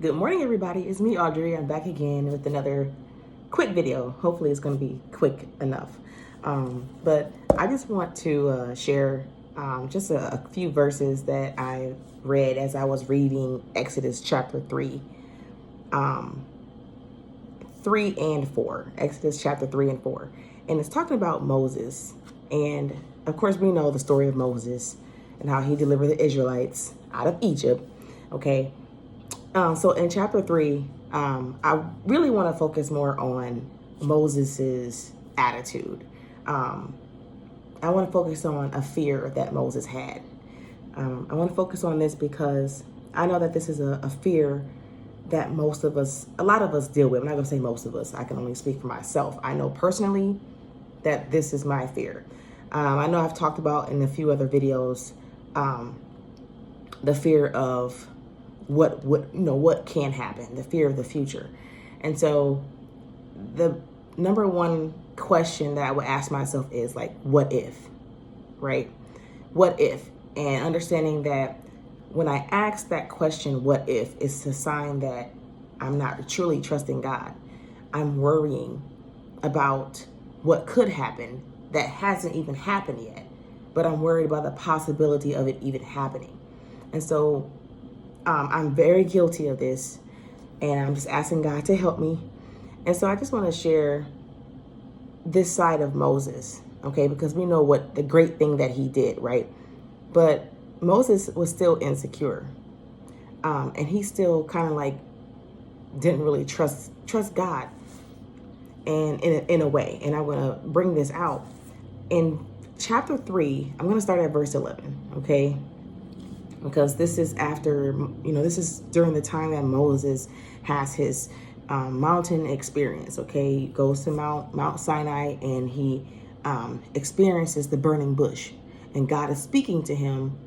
Good morning, everybody. It's me, Audrey. I'm back again with another quick video. Hopefully, it's going to be quick enough. But I just want to share just a few verses that I read as I was reading Exodus chapter 3, 3 and 4. Exodus chapter 3 and 4. And it's talking about Moses. And of course, we know the story of Moses and how he delivered the Israelites out of Egypt. Okay. So in chapter 3, I really want to focus more on Moses's attitude. I want to focus on a fear that Moses had. I want to focus on this because I know that this is a fear that a lot of us deal with. I'm not going to say most of us. I can only speak for myself. I know personally that this is my fear. I know I've talked about in a few other videos the fear of what can happen, the fear of the future. And so the number one question that I would ask myself is like, what if, right? What if? And understanding that when I ask that question, what if, it's a sign that I'm not truly trusting God. I'm worrying about what could happen that hasn't even happened yet, but I'm worried about the possibility of it even happening. And so I'm very guilty of this, and I'm just asking God to help me. And so I just want to share this side of Moses, okay? Because we know what the great thing that he did, right? But Moses was still insecure, and he still kind of like didn't really trust God, and in a way. And I'm gonna bring this out in chapter 3. I'm gonna start at verse 11, okay? Because this is after, this is during the time that Moses has his mountain experience, okay? He goes to Mount Sinai, and he experiences the burning bush. And God is speaking to him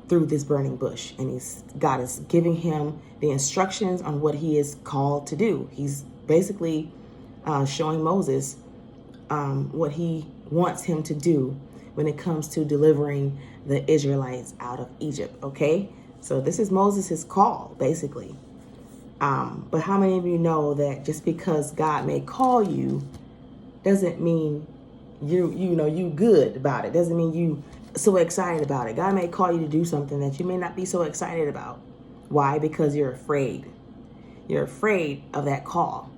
through this burning bush. And God is giving him the instructions on what he is called to do. He's basically showing Moses what he wants him to do when it comes to delivering the Israelites out of Egypt, okay? So this is Moses' call, basically. But how many of you know that just because God may call you doesn't mean you good about it, doesn't mean you so excited about it. God may call you to do something that you may not be so excited about. Why? Because you're afraid. You're afraid of that call.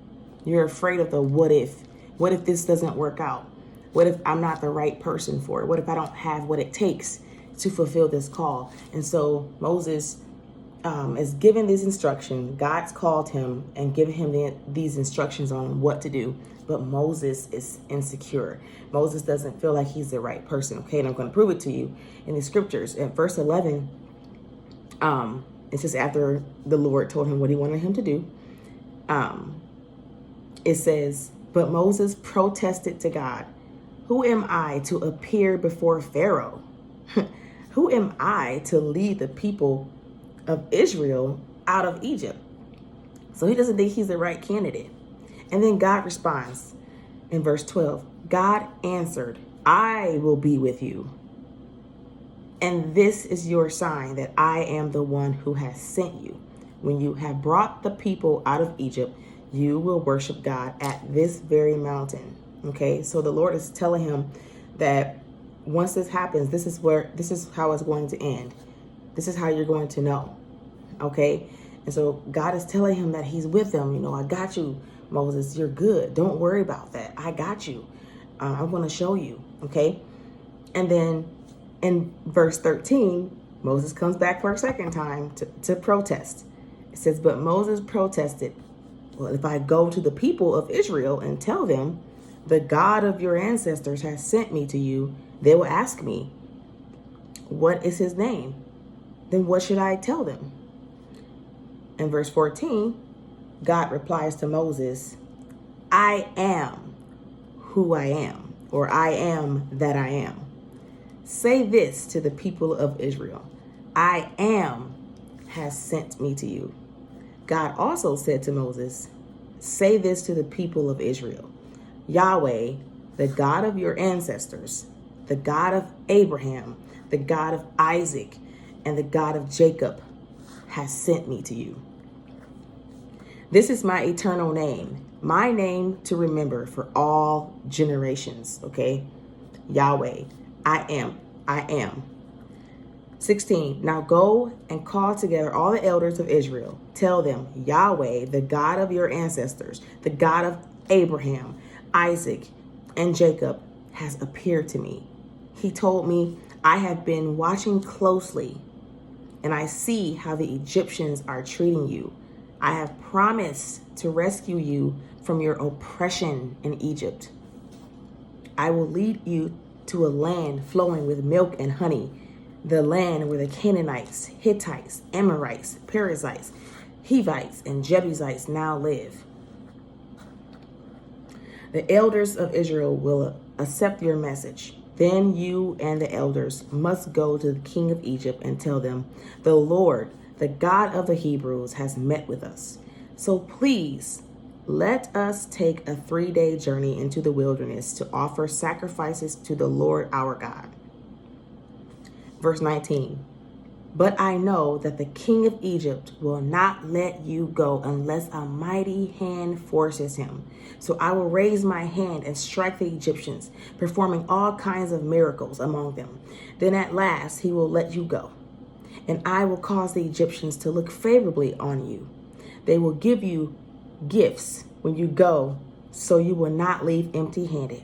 You're afraid of the what if. What if this doesn't work out? What if I'm not the right person for it? What if I don't have what it takes to fulfill this call? And so Moses is given this instruction. God's called him and given him these instructions on what to do. But Moses is insecure. Moses doesn't feel like he's the right person. Okay, and I'm going to prove it to you in the scriptures. At verse 11, it says after the Lord told him what he wanted him to do, it says, but Moses protested to God, who am I to appear before Pharaoh? Who am I to lead the people of Israel out of Egypt? So he doesn't think he's the right candidate. And then God responds in verse 12. God answered, I will be with you. And this is your sign that I am the one who has sent you. When you have brought the people out of Egypt, you will worship God at this very mountain. Okay, so the Lord is telling him that once this happens, this is how it's going to end. This is how you're going to know. Okay, and so God is telling him that he's with him. I got you, Moses. You're good. Don't worry about that. I got you. I'm going to show you. Okay, and then in verse 13, Moses comes back for a second time to protest. It says, but Moses protested. Well, if I go to the people of Israel and tell them, the God of your ancestors has sent me to you, they will ask me, what is his name? Then what should I tell them? In verse 14, God replies to Moses, I am who I am, or I am that I am. Say this to the people of Israel, I am has sent me to you. God also said to Moses, say this to the people of Israel, Yahweh, the God of your ancestors, the God of Abraham, the God of Isaac, and the God of Jacob has sent me to you. This is my eternal name, my name to remember for all generations. Okay. Yahweh, I am. I am. 16. Now go and call together all the elders of Israel. Tell them, Yahweh, the God of your ancestors, the God of Abraham, Isaac, and Jacob, has appeared to me. He told me, I have been watching closely, and I see how the Egyptians are treating you. I have promised to rescue you from your oppression in Egypt. I will lead you to a land flowing with milk and honey, the land where the Canaanites, Hittites, Amorites, Perizzites, Hivites, and Jebusites now live. The elders of Israel will accept your message. Then you and the elders must go to the king of Egypt and tell them, the Lord, the God of the Hebrews, has met with us. So please, let us take a 3-day journey into the wilderness to offer sacrifices to the Lord our God. Verse 19, but I know that the king of Egypt will not let you go unless a mighty hand forces him. So I will raise my hand and strike the Egyptians, performing all kinds of miracles among them. Then at last he will let you go, and I will cause the Egyptians to look favorably on you. They will give you gifts when you go, so you will not leave empty-handed.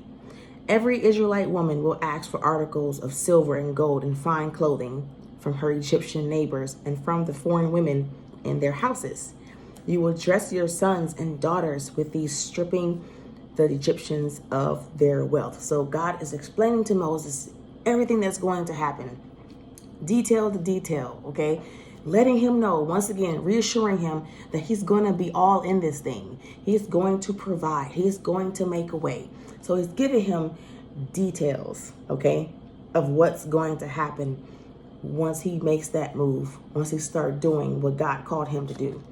Every Israelite woman will ask for articles of silver and gold and fine clothing from her Egyptian neighbors and from the foreign women in their houses. You will dress your sons and daughters with these, stripping the Egyptians of their wealth. So God is explaining to Moses everything that's going to happen, detail to detail, okay? Letting him know, once again, reassuring him that he's going to be all in this thing. He's going to provide. He's going to make a way. So he's giving him details, okay, of what's going to happen once he makes that move, once he starts doing what God called him to do.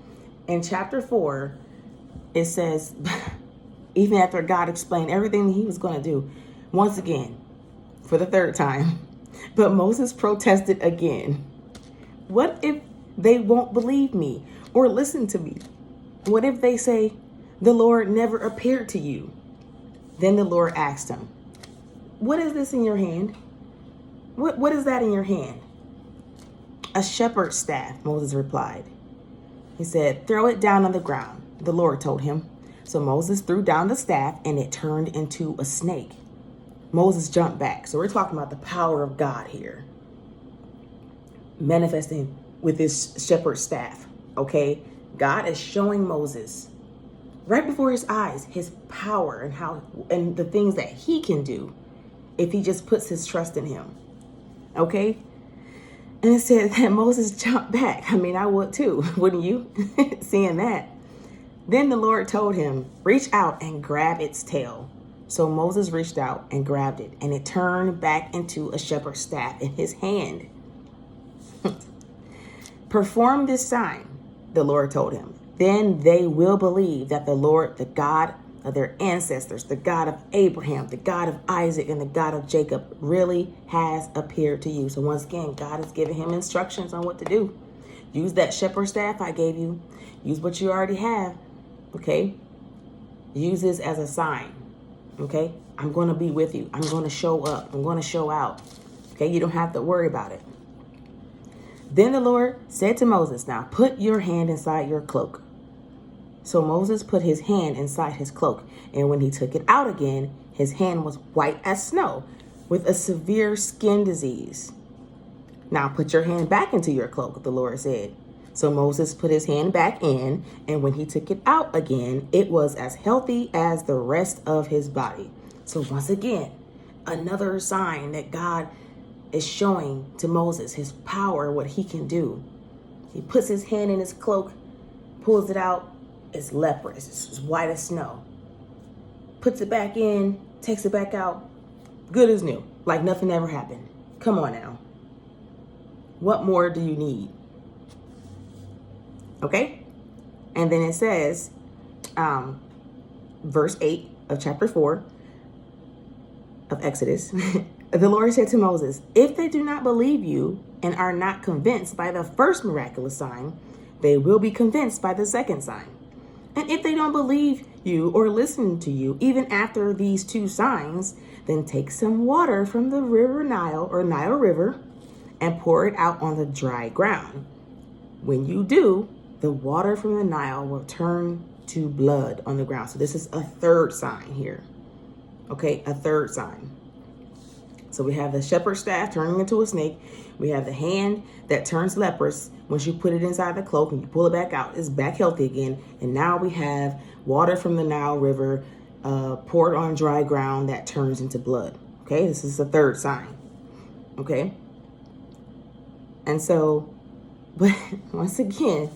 In chapter 4, it says, even after God explained everything he was going to do, once again, for the third time, but Moses protested again. What if they won't believe me or listen to me? What if they say, the Lord never appeared to you? Then the Lord asked him, what is this in your hand? What is that in your hand? A shepherd's staff, Moses replied. He said, throw it down on the ground, the Lord told him. So Moses threw down the staff and it turned into a snake. Moses jumped back. So we're talking about the power of God here, manifesting with this shepherd's staff, okay? God is showing Moses right before his eyes his power and the things that he can do if he just puts his trust in him, okay? And it said that Moses jumped back. I mean, I would too, wouldn't you? Seeing that. Then the Lord told him, reach out and grab its tail. So Moses reached out and grabbed it, and it turned back into a shepherd's staff in his hand. Perform this sign, the Lord told him. Then they will believe that the Lord, the God of their ancestors, the God of Abraham, the God of Isaac, and the God of Jacob really has appeared to you. So once again, God is giving him instructions on what to do. Use that shepherd's staff I gave you. Use what you already have, okay? Use this as a sign, okay? I'm going to be with you. I'm going to show up. I'm going to show out, okay? You don't have to worry about it. Then the Lord said to Moses, now put your hand inside your cloak. So Moses put his hand inside his cloak, and when he took it out again, his hand was white as snow, with a severe skin disease. Now put your hand back into your cloak, the Lord said. So Moses put his hand back in, and when he took it out again, it was as healthy as the rest of his body. So once again, another sign that God is showing to Moses his power, what he can do. He puts his hand in his cloak, pulls it out, it's leprous, it's white as snow. Puts it back in, takes it back out, good as new, like nothing ever happened. Come on now. What more do you need? Okay? And then it says, verse 8 of chapter 4 of Exodus, the Lord said to Moses, if they do not believe you and are not convinced by the first miraculous sign, they will be convinced by the second sign. And if they don't believe you or listen to you, even after these two signs, then take some water from the river Nile or Nile River and pour it out on the dry ground. When you do, the water from the Nile will turn to blood on the ground. So this is a third sign here. Okay, a third sign. So we have the shepherd's staff turning into a snake. We have the hand that turns leprous. Once you put it inside the cloak and you pull it back out, it's back healthy again. And now we have water from the Nile River poured on dry ground that turns into blood. Okay, this is the third sign. Okay. And so, but once again,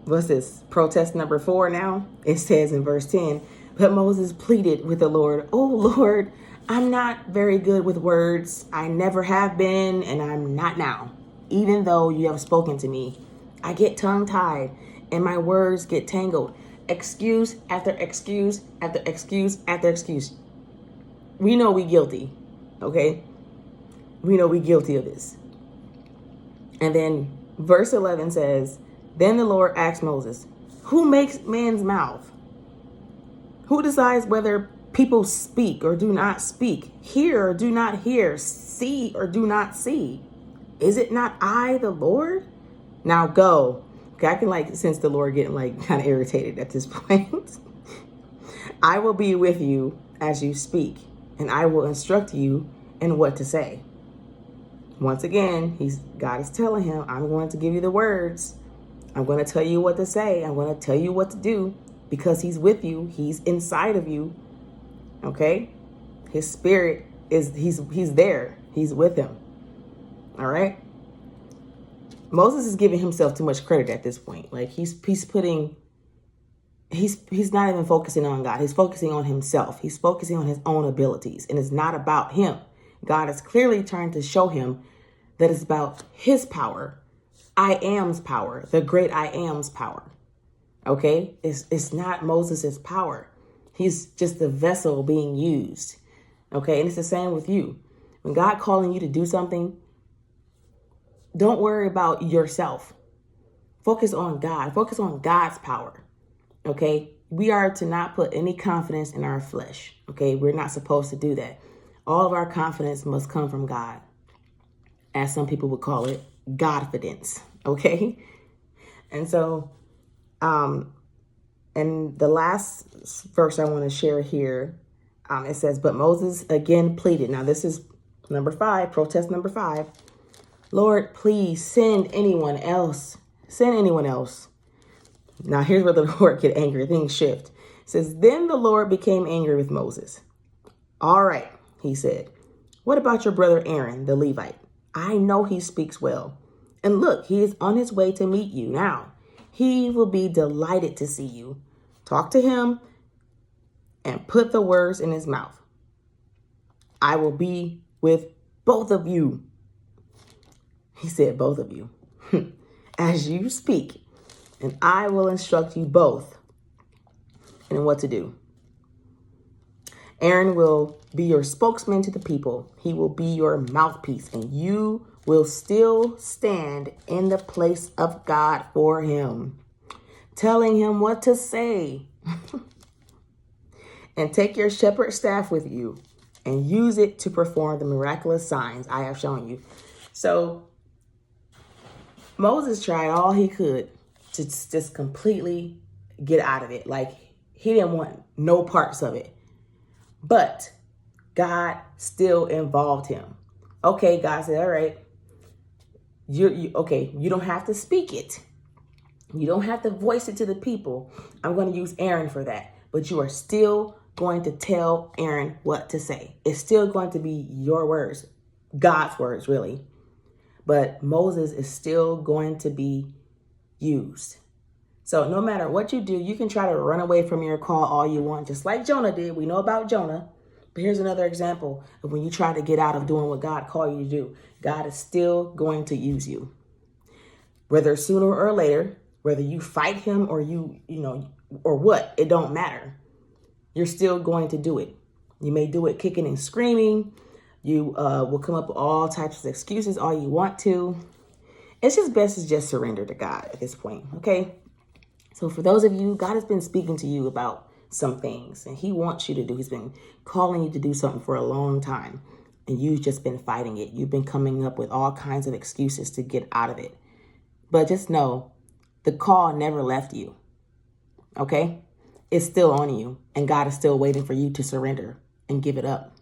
what's this? Protest number 4 now? It says in verse 10, but Moses pleaded with the Lord, "Oh Lord, I'm not very good with words. I never have been, and I'm not now. Even though you have spoken to me, I get tongue-tied, and my words get tangled. Excuse after excuse after excuse after excuse." We know we guilty, okay? We know we guilty of this. And then verse 11 says, then the Lord asked Moses, who makes man's mouth? Who decides whether people speak or do not speak, hear or do not hear, see or do not see? Is it not I, the Lord? Now go. Okay, I can sense the Lord getting kind of irritated at this point. I will be with you as you speak, and I will instruct you in what to say. Once again, God is telling him, I'm going to give you the words. I'm going to tell you what to say. I'm going to tell you what to do because he's with you. He's inside of you. Okay? His spirit he's there. He's with him. All right? Moses is giving himself too much credit at this point. He's not even focusing on God. He's focusing on himself. He's focusing on his own abilities, and it's not about him. God is clearly trying to show him that it's about his power. I am's power, the great I am's power. Okay? It's not Moses' power. He's just the vessel being used. Okay? And it's the same with you. When God calling you to do something, don't worry about yourself. Focus on God. Focus on God's power. Okay? We are to not put any confidence in our flesh. Okay? We're not supposed to do that. All of our confidence must come from God. As some people would call it, Godfidence. Okay? And so, and the last verse I want to share here, it says, but Moses again pleaded. Now this is number 5, protest number 5. Lord, please send anyone else. Send anyone else. Now here's where the Lord get angry. Things shift. It says, then the Lord became angry with Moses. All right, he said, what about your brother Aaron, the Levite? I know he speaks well. And look, he is on his way to meet you now. He will be delighted to see you. Talk to him and put the words in his mouth. I will be with both of you. He said, both of you, as you speak, and I will instruct you both in what to do. Aaron will be your spokesman to the people. He will be your mouthpiece, and you will still stand in the place of God for him, telling him what to say. And take your shepherd staff with you and use it to perform the miraculous signs I have shown you. So Moses tried all he could to just completely get out of it. He didn't want no parts of it. But God still involved him. Okay, God said, all right, okay, you don't have to speak it. You don't have to voice it to the people. I'm going to use Aaron for that. But you are still going to tell Aaron what to say. It's still going to be your words, God's words, really. But Moses is still going to be used. So no matter what you do, you can try to run away from your call all you want, just like Jonah did. We know about Jonah. But here's another example of when you try to get out of doing what God called you to do. God is still going to use you. Whether sooner or later, whether you fight him or or what, it don't matter. You're still going to do it. You may do it kicking and screaming. You will come up with all types of excuses all you want to. it's just best to just surrender to God at this point, okay? So for those of you, God has been speaking to you about some things, and he wants you to do. He's been calling you to do something for a long time, and you've just been fighting it. You've been coming up with all kinds of excuses to get out of it. But just know, the call never left you, okay? It's still on you, and God is still waiting for you to surrender and give it up.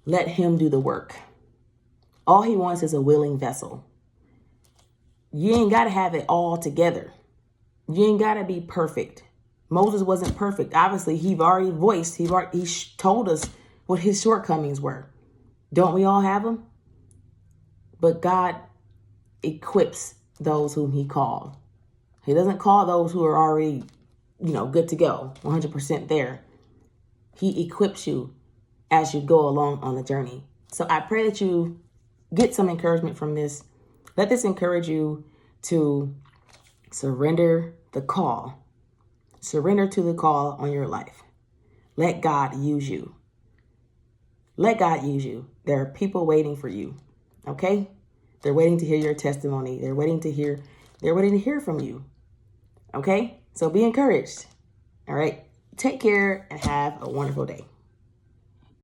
Let him do the work. All he wants is a willing vessel. You ain't got to have it all together. You ain't got to be perfect. Moses wasn't perfect. Obviously, he told us what his shortcomings were. Don't we all have them? But God equips those whom he called. He doesn't call those who are already, good to go, 100% there. He equips you as you go along on the journey. So I pray that you get some encouragement from this. Let this encourage you to surrender the call. Surrender to the call on your life. Let God use you. Let God use you. There are people waiting for you. Okay? They're waiting to hear your testimony. They're waiting to hear from you. Okay? So be encouraged. All right? Take care and have a wonderful day.